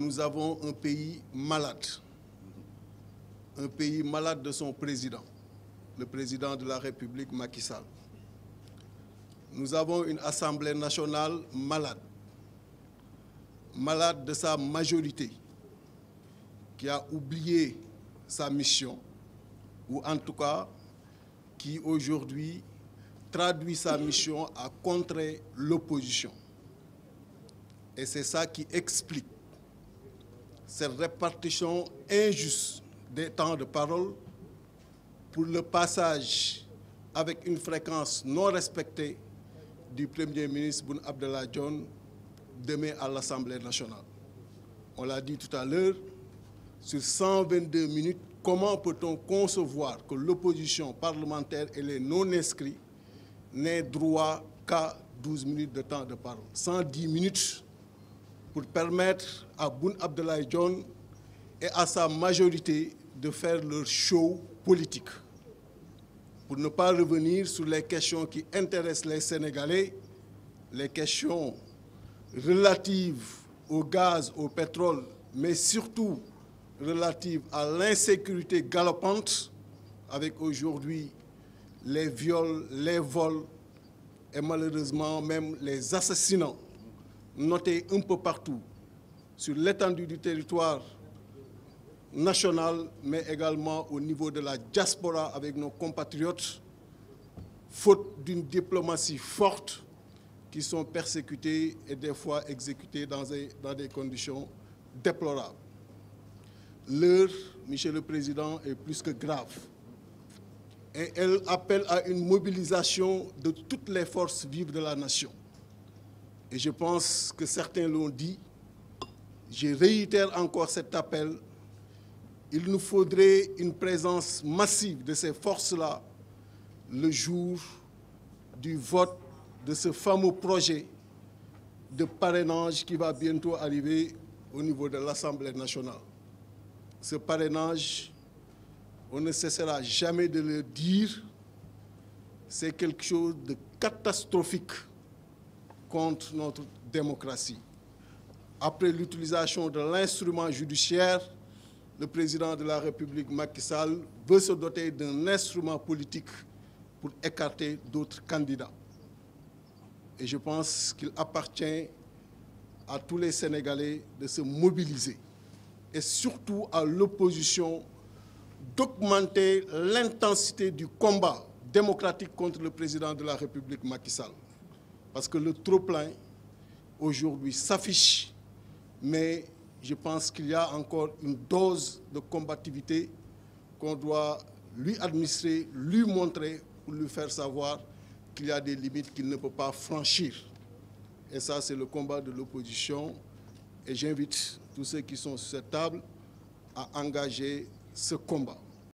Nous avons un pays malade de son président, le président de la République Macky Sall. Nous avons une Assemblée nationale malade de sa majorité, qui a oublié sa mission, ou en tout cas qui aujourd'hui traduit sa mission à contrer l'opposition. Et c'est ça qui explique cette répartition injuste des temps de parole pour le passage avec une fréquence non respectée du Premier ministre Boun Abdallah Dionne demain à l'Assemblée nationale. On l'a dit tout à l'heure, sur 122 minutes, comment peut-on concevoir que l'opposition parlementaire et les non-inscrits n'aient droit qu'à 12 minutes de temps de parole, 110 minutes pour permettre à Boun Abdallah Dionne et à sa majorité de faire leur show politique. Pour ne pas revenir sur les questions qui intéressent les Sénégalais, les questions relatives au gaz, au pétrole, mais surtout relatives à l'insécurité galopante, avec aujourd'hui les viols, les vols et malheureusement même les assassinats notés un peu partout sur l'étendue du territoire national, mais également au niveau de la diaspora avec nos compatriotes, faute d'une diplomatie forte, qui sont persécutés et des fois exécutés dans des conditions déplorables. L'heure, Monsieur le Président, est plus que grave. Et elle appelle à une mobilisation de toutes les forces vives de la nation. Et je pense que certains l'ont dit, je réitère encore cet appel, il nous faudrait une présence massive de ces forces-là le jour du vote de ce fameux projet de parrainage qui va bientôt arriver au niveau de l'Assemblée nationale. Ce parrainage, on ne cessera jamais de le dire, c'est quelque chose de catastrophique contre notre démocratie. Après l'utilisation de l'instrument judiciaire, le président de la République, Macky Sall, veut se doter d'un instrument politique pour écarter d'autres candidats. Et je pense qu'il appartient à tous les Sénégalais de se mobiliser et surtout à l'opposition d'augmenter l'intensité du combat démocratique contre le président de la République, Macky Sall. Parce que le trop-plein, aujourd'hui, s'affiche, mais je pense qu'il y a encore une dose de combativité qu'on doit lui administrer, lui montrer, pour lui faire savoir qu'il y a des limites qu'il ne peut pas franchir. Et ça, c'est le combat de l'opposition. Et j'invite tous ceux qui sont sur cette table à engager ce combat.